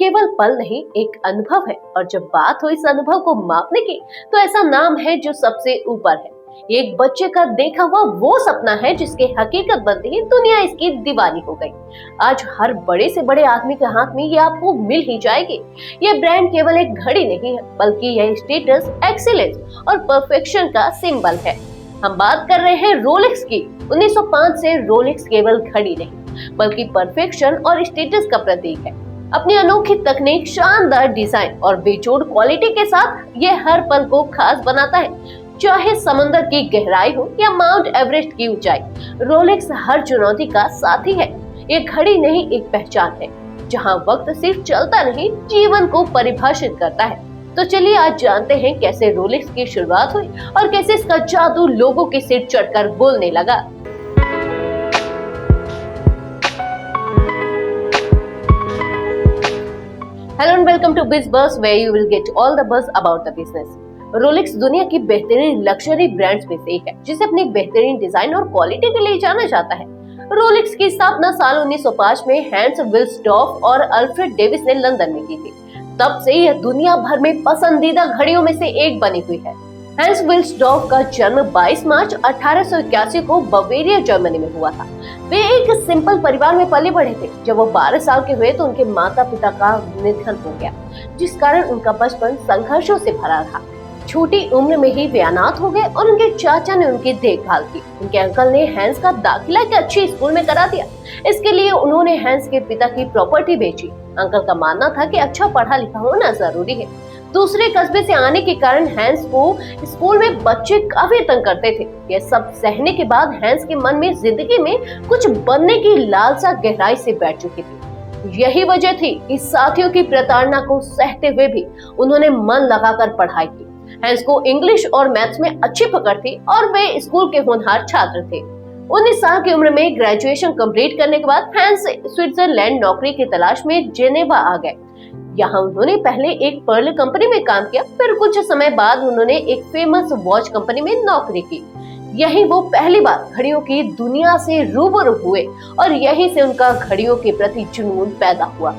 केवल पल नहीं, एक अनुभव है। और जब बात हो इस अनुभव को मापने की, तो ऐसा नाम है जो सबसे ऊपर है। ये एक बच्चे का देखा हुआ वो सपना है जिसके हकीकत बनते ही दुनिया इसकी दीवानी हो गई। आज हर बड़े से बड़े आदमी के हाथ में ये आपको मिल ही जाएगी। ये ब्रांड केवल एक घड़ी नहीं है, बल्कि यह स्टेटस, एक्सीलेंस और परफेक्शन का सिंबल है। हम बात कर रहे हैं रोलेक्स की। 1905 से रोलेक्स केवल घड़ी नहीं, बल्कि परफेक्शन और स्टेटस का प्रतीक है। अपनी अनोखी तकनीक, शानदार डिजाइन और बेजोड़ क्वालिटी के साथ ये हर पल को खास बनाता है। चाहे समंदर की गहराई हो या माउंट एवरेस्ट की ऊंचाई, रोलेक्स हर चुनौती का साथी है। ये घड़ी नहीं, एक पहचान है जहां वक्त सिर्फ चलता नहीं, जीवन को परिभाषित करता है। तो चलिए आज जानते हैं कैसे रोलेक्स की शुरुआत हुई और कैसे इसका जादू लोगों के सिर चढ़कर बोलने लगा। Hello and welcome to Biz Buzz, where you will get all the buzz about the business. Rolex दुनिया की बेहतरीन लग्जरी ब्रांड्स में से एक है, जिसे अपनी बेहतरीन डिजाइन और क्वालिटी के लिए जाना जाता है। रोलेक्स की स्थापना साल 1905 में हैंस विल्सडॉर्फ और अल्फ्रेड डेविस ने लंदन में की थी। तब से यह दुनिया भर में पसंदीदा घड़ियों में से एक बनी हुई है। हैंस विल्सडॉर्फ का जन्म 22 मार्च 1881 को बवेरिया, जर्मनी में हुआ था। वे एक सिंपल परिवार में पले बढ़े थे। जब वो 12 साल के हुए तो उनके माता पिता का निधन हो गया, जिस कारण उनका बचपन संघर्षों से भरा रहा। छोटी उम्र में ही वे अनाथ हो गए और उनके चाचा ने उनकी देखभाल की। उनके अंकल ने हैंस का दाखिला एक अच्छी स्कूल में करा दिया। इसके लिए उन्होंने हैंस के पिता की प्रॉपर्टी बेची। अंकल का मानना था कि अच्छा पढ़ा लिखा होना जरूरी है। दूसरे कस्बे से आने के कारण हैंस को स्कूल में बच्चे काफी तंग करते थे। यह सब सहने के बाद हैंस के मन में जिंदगी में कुछ बनने की लालसा गहराई से बैठ चुकी थी। यही वजह थी कि साथियों की प्रताड़ना को सहते हुए भी उन्होंने मन लगाकर पढ़ाई की। हैंस को इंग्लिश और मैथ्स में अच्छी पकड़ थी और वे स्कूल के होनहार छात्र थे। 19 साल की उम्र में ग्रेजुएशन कंप्लीट करने के बाद हैंस स्विट्जरलैंड नौकरी की तलाश में जेनेवा आ गए। यहाँ उन्होंने पहले एक पर्ल कंपनी में काम किया, फिर कुछ समय बाद उन्होंने एक फेमस वॉच कंपनी में नौकरी की। यही वो पहली बार घड़ियों की दुनिया से रूबरू हुए और यहीं से उनका घड़ियों के प्रति जुनून पैदा हुआ।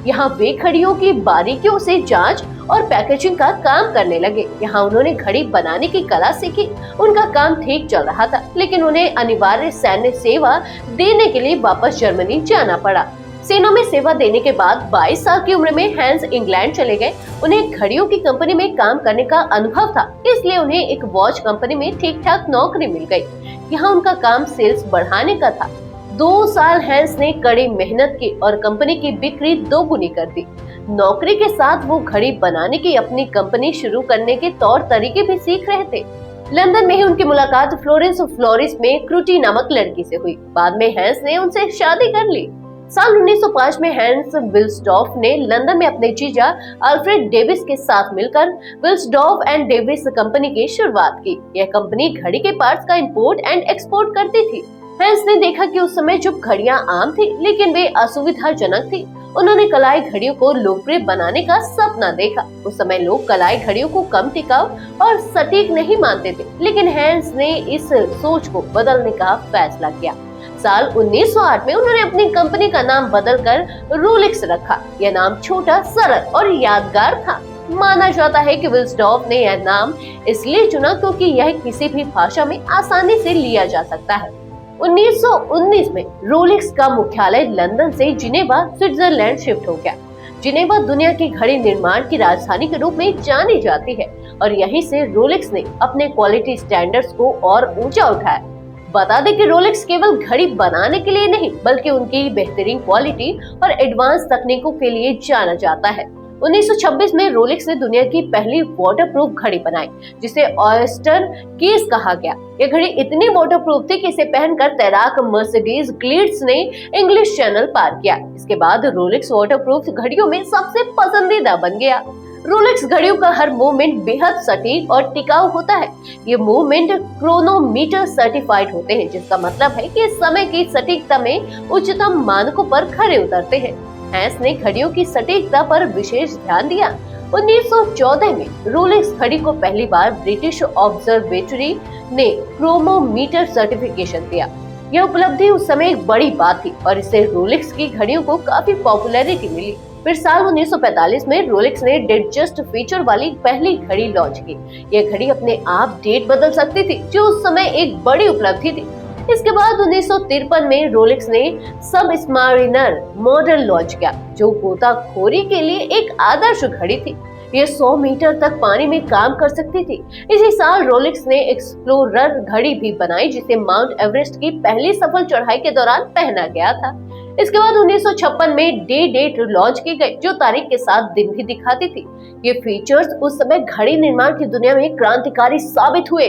यहाँ वे घड़ियों की बारीकियों से जांच और पैकेजिंग का काम करने लगे। यहाँ उन्होंने घड़ी बनाने की कला सीखी। उनका काम ठीक चल रहा था, लेकिन उन्हें अनिवार्य सैन्य सेवा देने के लिए वापस जर्मनी जाना पड़ा। सेना में सेवा देने के बाद 22 साल की उम्र में हैंस इंग्लैंड चले गए। उन्हें घड़ियों की कंपनी में काम करने का अनुभव था, इसलिए उन्हें एक वॉच कंपनी में ठीक ठाक नौकरी मिल गई। यहाँ उनका काम सेल्स बढ़ाने का था। 2 साल हैंस ने कड़ी मेहनत की और कंपनी की बिक्री दोगुनी कर दी। नौकरी के साथ वो घड़ी बनाने की अपनी कंपनी शुरू करने के तौर तरीके भी सीख रहे थे। लंदन में ही उनकी मुलाकात फ्लोरेंस फ्लोरिस में क्रूटी नामक लड़की से हुई। बाद में हैंस ने उनसे शादी कर ली। साल 1905 में हैंस विल्सडॉर्फ ने लंदन में अपने जीजा अल्फ्रेड डेविस के साथ मिलकर विल्सडॉर्फ एंड डेविस कंपनी की शुरुआत की। यह कंपनी घड़ी के पार्ट्स का इंपोर्ट एंड एक्सपोर्ट करती थी। हैंस ने देखा कि उस समय जो घड़ियां आम थी, लेकिन वे असुविधाजनक थी। उन्होंने कलाई घड़ियों को लोकप्रिय बनाने का सपना देखा। उस समय लोग कलाई घड़ियों को कम टिकाऊ और सटीक नहीं मानते थे, लेकिन हैंस ने इस सोच को बदलने का फैसला किया। साल 1908 में उन्होंने अपनी कंपनी का नाम बदलकर रोलेक्स रखा। यह नाम छोटा, सरल और यादगार था। माना जाता है कि विल्सडॉर्फ ने यह नाम इसलिए चुना क्योंकि यह किसी भी भाषा में आसानी से लिया जा सकता है। 1919 में रोलेक्स का मुख्यालय लंदन से जिनेवा, स्विट्जरलैंड शिफ्ट हो गया। जिनेवा दुनिया की घड़ी निर्माण की राजधानी के रूप में जानी जाती है और यहीं से रोलेक्स ने अपने क्वालिटी स्टैंडर्ड्स को और ऊंचा उठाया। बता दें कि रोलेक्स केवल घड़ी बनाने के लिए नहीं, बल्कि उनकी बेहतरीन क्वालिटी और एडवांस तकनीकों के लिए जाना जाता है। 1926 में रोलेक्स ने दुनिया की पहली वाटरप्रूफ घड़ी बनाई, जिसे ऑयस्टर केस कहा गया। यह घड़ी इतनी वाटरप्रूफ थी कि इसे पहनकर तैराक मर्सिडीज ग्लिट्ज ने इंग्लिश चैनल पार किया। इसके बाद रोलेक्स वाटरप्रूफ घड़ियों में सबसे पसंदीदा बन गया। रोलेक्स घड़ियों का हर मूवमेंट बेहद सटीक और टिकाऊ होता है। ये मूवमेंट क्रोनोमीटर सर्टिफाइड होते हैं, जिसका मतलब है कि समय की सटीकता में उच्चतम मानकों पर खरे उतरते हैं। हैंस ने घड़ियों की सटीकता पर विशेष ध्यान दिया। 1914 में रोलेक्स घड़ी को पहली बार ब्रिटिश ऑब्जर्वेटरी ने क्रोनोमीटर सर्टिफिकेशन दिया। यह उपलब्धि उस समय एक बड़ी बात थी और इससे रोलेक्स की घड़ियों को काफी पॉपुलैरिटी मिली। फिर साल 1945 में रोलेक्स ने डेटजस्ट फीचर वाली पहली घड़ी लॉन्च की। यह घड़ी अपने आप डेट बदल सकती थी, जो उस समय एक बड़ी उपलब्धि थी। इसके बाद 1953 में रोलेक्स ने सबमरीनर मॉडल लॉन्च किया, जो गोताखोरी के लिए एक आदर्श घड़ी थी। ये 100 मीटर तक पानी में काम कर सकती थी। इसी साल रोलेक्स ने एक्सप्लोरर घड़ी भी बनाई, जिसे माउंट एवरेस्ट की पहली सफल चढ़ाई के दौरान पहना गया था। इसके बाद 1956 में डे डेट लॉन्च की गई, जो तारीख के साथ दिन भी दिखाती थी। ये फीचर्स उस समय घड़ी निर्माण की दुनिया में क्रांतिकारी साबित हुए।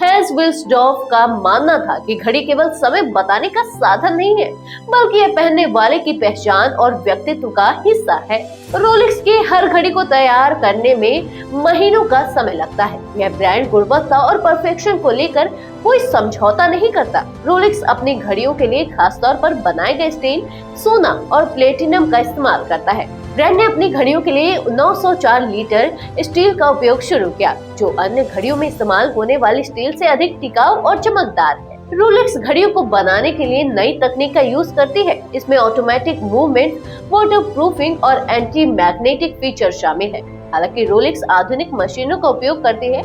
हैंस विल्सडॉर्फ का मानना था कि घड़ी केवल समय बताने का साधन नहीं है, बल्कि यह पहनने वाले की पहचान और व्यक्तित्व का हिस्सा है। रोलेक्स की हर घड़ी को तैयार करने में महीनों का समय लगता है। यह ब्रांड गुणवत्ता और परफेक्शन को लेकर कोई समझौता नहीं करता। रोलेक्स अपनी घड़ियों के लिए खासतौर पर बनाए गए स्टील, सोना और प्लेटिनम का इस्तेमाल करता है। ब्रांड ने अपनी घड़ियों के लिए 904 लीटर स्टील का उपयोग शुरू किया, जो अन्य घड़ियों में इस्तेमाल होने वाली स्टील से अधिक टिकाऊ और चमकदार है। रोलेक्स घड़ियों को बनाने के लिए नई तकनीक का यूज करती है। इसमें ऑटोमेटिक मूवमेंट, वाटर प्रूफिंग और एंटी मैग्नेटिक फीचर शामिल है। हालांकि रोलेक्स आधुनिक मशीनों का उपयोग करती है,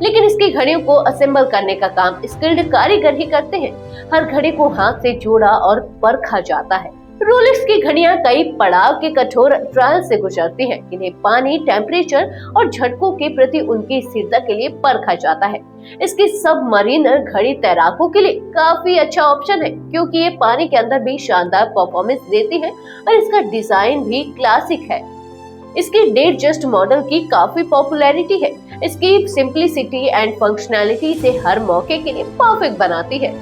लेकिन इसकी घड़ियों को असेंबल करने का काम स्किल्ड कारीगर ही करते हैं। हर घड़ी को हाथ से जोड़ा और परखा जाता है। रोलेक्स की घड़ियां कई पड़ाव के कठोर ट्रायल से गुजरती हैं। इन्हें पानी, टेम्परेचर और झटकों के प्रति उनकी स्थिरता के लिए परखा जाता है। इसकी सबमरीनर घड़ी तैराकों के लिए काफी अच्छा ऑप्शन है, क्योंकि ये पानी के अंदर भी शानदार परफॉर्मेंस देती है और इसका डिजाइन भी क्लासिक है। इसकी डेटजस्ट मॉडल की काफी पॉपुलैरिटी है। इसकी सिंप्लिसिटी एंड फंक्शनैलिटी से हर मौके के लिए परफेक्ट बनाती है।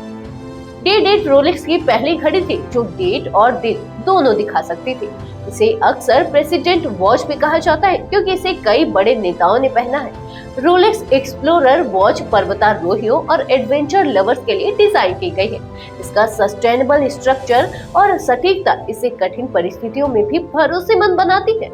डे डेट रोलेक्स की पहली घड़ी थी, जो डेट और दिन दोनों दिखा सकती थी। इसे अक्सर प्रेसिडेंट वॉच भी कहा जाता है, क्योंकि इसे कई बड़े नेताओं ने पहना है। रोलेक्स एक्सप्लोरर वॉच पर्वतारोहियों और एडवेंचर लवर्स के लिए डिजाइन की गई है। इसका सस्टेनेबल स्ट्रक्चर और सटीकता इसे कठिन परिस्थितियों में भी भरोसेमंद बनाती है।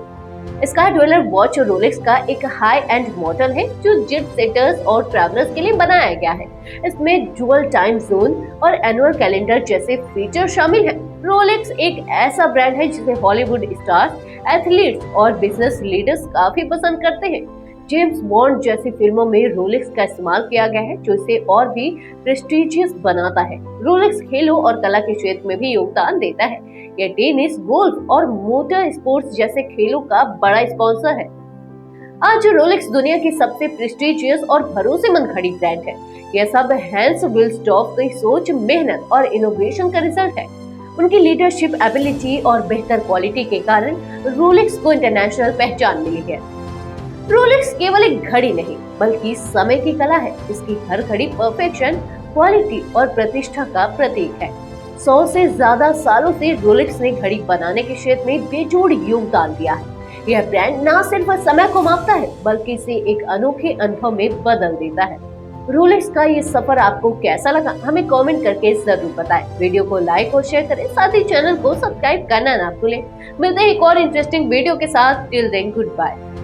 स्काई ड्वेलर वॉच रोलेक्स का एक हाई एंड मॉडल है, जो जेट सेटर्स और ट्रैवलर्स के लिए बनाया गया है। इसमें डुअल टाइम जोन और एनुअल कैलेंडर जैसे फीचर शामिल हैं। रोलेक्स एक ऐसा ब्रांड है जिसे हॉलीवुड स्टार्स, एथलीट्स और बिजनेस लीडर्स काफी पसंद करते हैं। जेम्स बॉन्ड जैसी फिल्मों में रोलेक्स का इस्तेमाल किया गया है, जो इसे और भी प्रेस्टिजियस बनाता है। रोलेक्स खेलों और कला के क्षेत्र में भी योगदान देता है। यह टेनिस, गोल्फ और मोटर स्पोर्ट्स जैसे खेलों का बड़ा स्पॉन्सर है। आज रोलेक्स दुनिया की सबसे प्रेस्टिजियस और भरोसेमंद घड़ी ब्रांड है। यह सब हैंस विल्सडॉर्फ की सोच, मेहनत और इनोवेशन का रिजल्ट है। उनकी लीडरशिप एबिलिटी और बेहतर क्वालिटी के कारण रोलेक्स को इंटरनेशनल पहचान मिली है। रोलेक्स केवल एक घड़ी नहीं, बल्कि समय की कला है। इसकी हर घड़ी परफेक्शन, क्वालिटी और प्रतिष्ठा का प्रतीक है। 100 से ज्यादा सालों से रोलेक्स ने घड़ी बनाने के क्षेत्र में बेजोड़ योगदान दिया है। यह ब्रांड न सिर्फ समय को मापता है, बल्कि इसे एक अनोखे अनुभव में बदल देता है। रोलेक्स का ये सफर आपको कैसा लगा, हमें कमेंट करके जरूर बताएं। वीडियो को लाइक और शेयर करें, साथ ही चैनल को सब्सक्राइब करना ना भूलें। मिलते हैं एक और इंटरेस्टिंग वीडियो के साथ। Till then, good bye.